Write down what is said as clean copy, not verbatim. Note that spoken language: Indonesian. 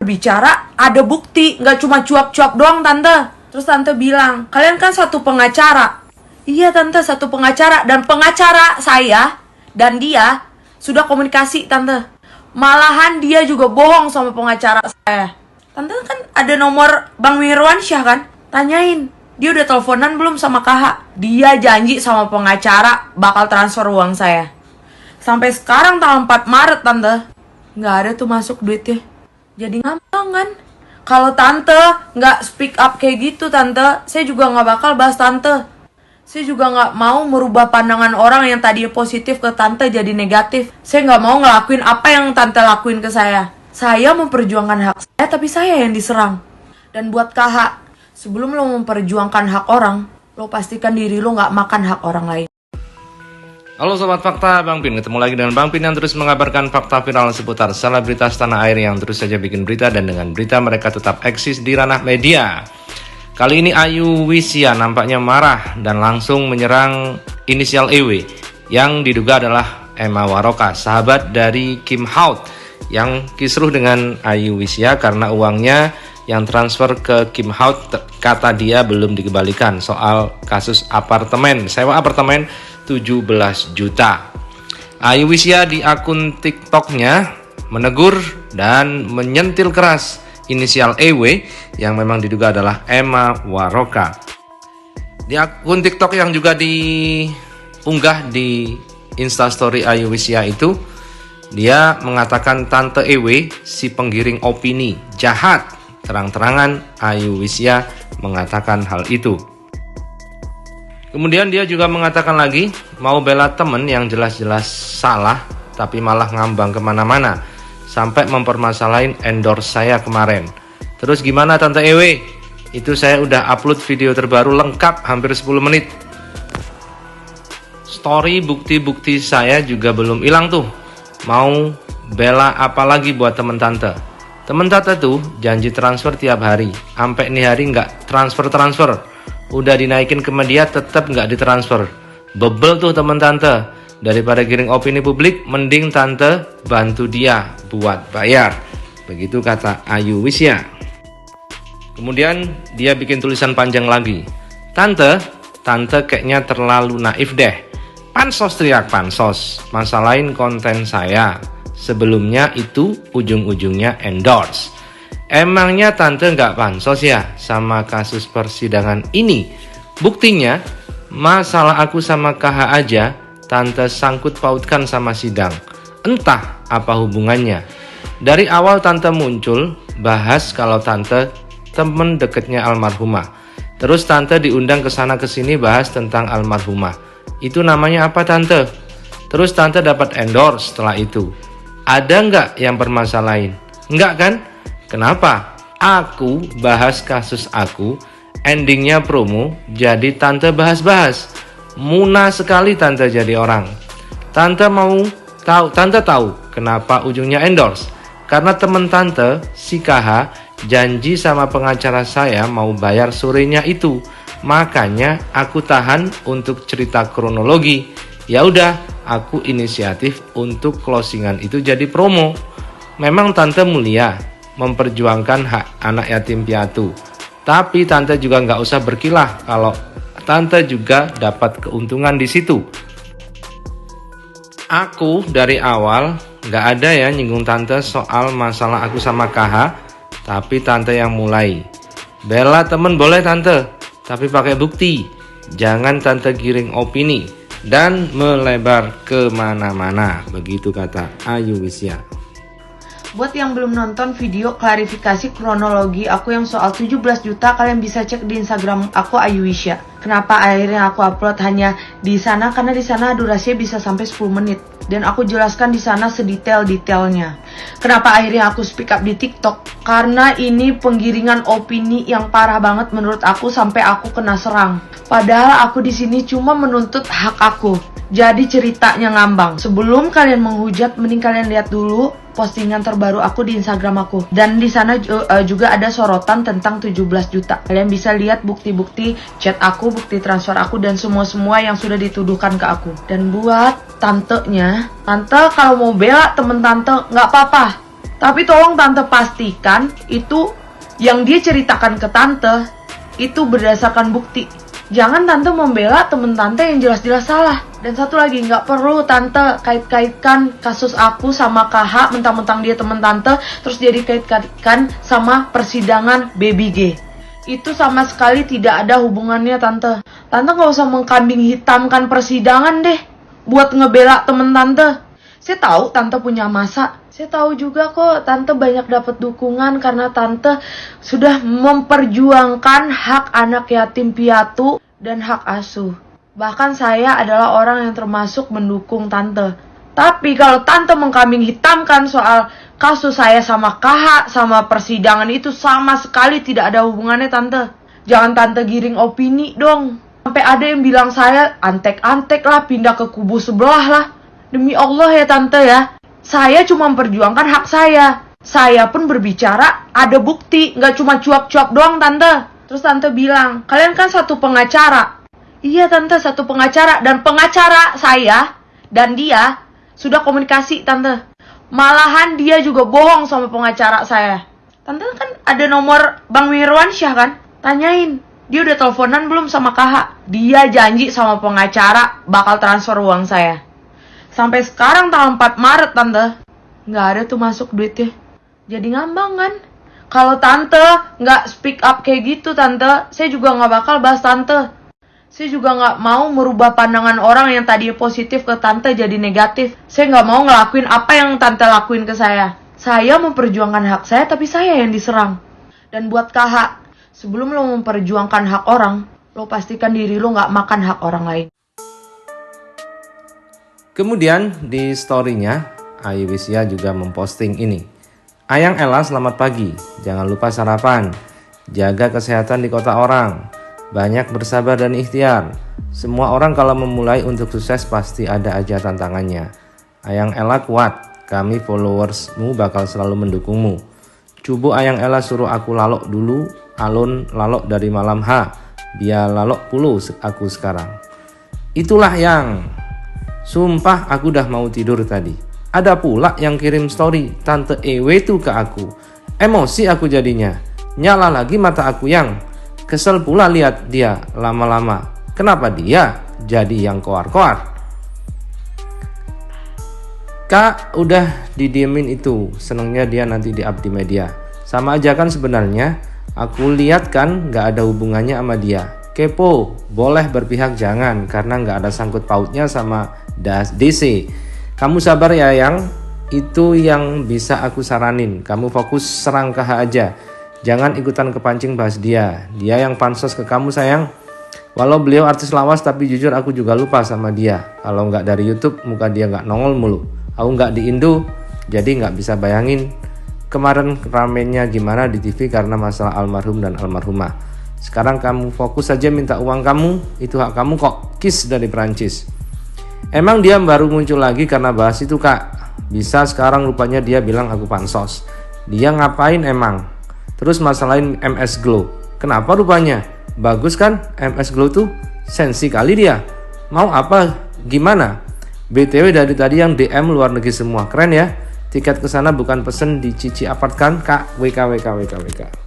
bicara ada bukti, nggak cuma cuap-cuap doang tante. Terus tante bilang, kalian kan satu pengacara. Iya tante, satu pengacara. Dan pengacara saya dan dia sudah komunikasi tante. Malahan dia juga bohong sama pengacara saya. Tante kan ada nomor Bang Mirwansyah kan? Tanyain, dia udah teleponan belum sama KH? Dia janji sama pengacara bakal transfer uang saya. Sampai sekarang tanggal 4 Maret tante, nggak ada tuh masuk duitnya. Jadi gampang kan? Kalau tante nggak speak up kayak gitu tante, saya juga nggak bakal bahas tante. Saya juga nggak mau merubah pandangan orang yang tadinya positif ke tante jadi negatif. Saya nggak mau ngelakuin apa yang tante lakuin ke saya. Saya memperjuangkan hak saya, tapi saya yang diserang. Dan buat KH, sebelum lo memperjuangkan hak orang, lo pastikan diri lo nggak makan hak orang lain. Halo Sobat Fakta, Bang Pin. Ketemu lagi dengan Bang Pin yang terus mengabarkan fakta viral seputar selebritas tanah air yang terus saja bikin berita, dan dengan berita mereka tetap eksis di ranah media. Kali ini Ayu Wisya nampaknya marah dan langsung menyerang inisial EW yang diduga adalah Emma Waroka, sahabat dari Kim Haut, yang kisruh dengan Ayu Wisya karena uangnya yang transfer ke Kim Haut kata dia belum dikembalikan soal kasus apartemen, sewa apartemen 17 juta. Ayu Wisya di akun TikToknya menegur dan menyentil keras inisial EW yang memang diduga adalah Emma Waroka. Di akun TikTok yang juga diunggah di Instastory Ayu Wisya itu, dia mengatakan Tante EW si penggiring opini jahat. Terang-terangan Ayu Wisya mengatakan hal itu. Kemudian dia juga mengatakan lagi mau bela temen yang jelas-jelas salah tapi malah ngambang kemana-mana sampai mempermasalahin endorse saya kemarin. Terus gimana Tante EW? Itu saya udah upload video terbaru lengkap hampir 10 menit. Story bukti-bukti saya juga belum hilang tuh. Mau bela apa lagi buat temen Tante? Temen Tante tuh janji transfer tiap hari. Sampai nih hari nggak transfer. Udah dinaikin ke media tetap nggak ditransfer. Bebel tuh temen Tante. Daripada giring opini publik, mending Tante bantu dia buat bayar. Begitu kata Ayu Wisya. Kemudian dia bikin tulisan panjang lagi. Tante kayaknya terlalu naif deh. Pansos teriak pansos, masalahin konten saya. Sebelumnya itu ujung-ujungnya endorse. Emangnya Tante nggak pansos ya sama kasus persidangan ini? Buktinya, masalah aku sama KH aja Tante sangkut pautkan sama sidang. Entah apa hubungannya. Dari awal Tante muncul bahas kalau Tante temen deketnya almarhumah. Terus Tante diundang ke sana ke sini bahas tentang almarhumah. Itu namanya apa Tante? Terus Tante dapat endorse setelah itu. Ada nggak yang permasalahin? Nggak kan? Kenapa? Aku bahas kasus aku, endingnya promo, jadi Tante bahas-bahas. Muna sekali Tante jadi orang. Tante tahu kenapa ujungnya endorse? Karena temen Tante, si KH, janji sama pengacara saya mau bayar sorenya itu. Makanya aku tahan untuk cerita kronologi. Ya udah, aku inisiatif untuk closingan itu jadi promo. Memang Tante mulia memperjuangkan hak anak yatim piatu. Tapi Tante juga nggak usah berkilah kalau Tante juga dapat keuntungan di situ. Aku dari awal nggak ada ya nyinggung Tante soal masalah aku sama KH, tapi Tante yang mulai. Bela temen boleh Tante, tapi pakai bukti. Jangan Tante giring opini dan melebar kemana-mana. Begitu kata Ayu Wisya. Buat yang belum nonton video klarifikasi kronologi aku yang soal 17 juta, kalian bisa cek di Instagram aku Ayu Wisya. Kenapa akhirnya aku upload hanya di sana? Karena di sana durasinya bisa sampai 10 menit dan aku jelaskan di sana sedetail-detailnya. Kenapa akhirnya aku speak up di TikTok? Karena ini penggiringan opini yang parah banget menurut aku sampai aku kena serang. Padahal aku di sini cuma menuntut hak aku. Jadi ceritanya ngambang. Sebelum kalian menghujat, mending kalian lihat dulu postingan terbaru aku di Instagram aku. Dan di sana juga ada sorotan tentang 17 juta. Kalian bisa lihat bukti-bukti chat aku, bukti transfer aku, dan semua-semua yang sudah dituduhkan ke aku. Dan buat tantenya, tante kalau mau bela temen tante nggak apa-apa. Tapi tolong tante pastikan itu yang dia ceritakan ke tante itu berdasarkan bukti. Jangan tante membela temen tante yang jelas-jelas salah. Dan satu lagi, nggak perlu tante kait-kaitkan kasus aku sama KH mentang-mentang dia temen tante, terus jadi kait-kaitkan sama persidangan Baby G. Itu sama sekali tidak ada hubungannya tante. Tante nggak usah mengkambing hitamkan persidangan deh buat ngebela temen tante. Saya tahu tante punya masa. Saya tahu juga kok tante banyak dapat dukungan karena tante sudah memperjuangkan hak anak yatim piatu dan hak asuh. Bahkan saya adalah orang yang termasuk mendukung tante. Tapi kalau tante mengkambing hitamkan soal kasus saya sama KH, sama persidangan itu sama sekali tidak ada hubungannya tante. Jangan tante giring opini dong. Sampai ada yang bilang saya antek-antek lah, pindah ke kubu sebelah lah. Demi Allah ya tante ya. Saya cuma memperjuangkan hak saya. Saya pun berbicara ada bukti, nggak cuma cuap-cuap doang tante. Terus tante bilang, kalian kan satu pengacara. Iya tante, satu pengacara. Dan pengacara saya dan dia sudah komunikasi tante. Malahan dia juga bohong sama pengacara saya. Tante kan ada nomor Bang Mirwansyah kan? Tanyain, dia udah teleponan belum sama KH? Dia janji sama pengacara bakal transfer uang saya. Sampai sekarang tanggal 4 Maret tante, nggak ada tuh masuk duitnya. Jadi ngambang kan? Kalau tante nggak speak up kayak gitu tante, saya juga nggak bakal bahas tante. Saya juga nggak mau merubah pandangan orang yang tadi positif ke tante jadi negatif. Saya nggak mau ngelakuin apa yang tante lakuin ke saya. Saya memperjuangkan hak saya, tapi saya yang diserang. Dan buat KH, sebelum lo memperjuangkan hak orang, lo pastikan diri lo nggak makan hak orang lain. Kemudian di story-nya, Ayu Wisya juga memposting ini. Ayang Ella selamat pagi, jangan lupa sarapan, jaga kesehatan di kota orang. Banyak bersabar dan ikhtiar. Semua orang kalau memulai untuk sukses pasti ada aja tantangannya. Ayang Ella kuat, kami followersmu bakal selalu mendukungmu. Cubu Ayang Ella suruh aku lalok dulu, alun lalok dari malam biar lalok puluh aku sekarang. Itulah yang, sumpah aku udah mau tidur tadi. Ada pula yang kirim story, Tante Ewe tuh ke aku. Emosi aku jadinya, nyala lagi mata aku yang. Kesel pula lihat dia lama-lama. Kenapa dia jadi yang koar-koar? Kak udah didiemin itu. Senengnya dia nanti di-up di media. Sama aja kan sebenarnya. Aku lihat kan gak ada hubungannya sama dia. Kepo, boleh berpihak jangan. Karena gak ada sangkut pautnya sama DC. Kamu sabar ya yang. Itu yang bisa aku saranin. Kamu fokus serang KH aja. Jangan ikutan kepancing bahas dia. Dia yang pansos ke kamu sayang. Walau beliau artis lawas tapi jujur aku juga lupa sama dia. Kalau nggak dari YouTube muka dia nggak nongol mulu. Aku nggak di Indo jadi nggak bisa bayangin kemarin ramennya gimana di TV karena masalah almarhum dan almarhumah. Sekarang kamu fokus saja minta uang kamu. Itu hak kamu kok. Kiss dari Perancis. Emang dia baru muncul lagi karena bahas itu kak. Bisa sekarang rupanya dia bilang aku pansos. Dia ngapain emang? Terus masalahin MS Glow. Kenapa rupanya? Bagus kan MS Glow tuh? Sensi kali dia. Mau apa? Gimana? BTW dari tadi yang DM luar negeri semua. Keren ya. Tiket ke sana bukan pesen di Cici Apart kan? Kak WK.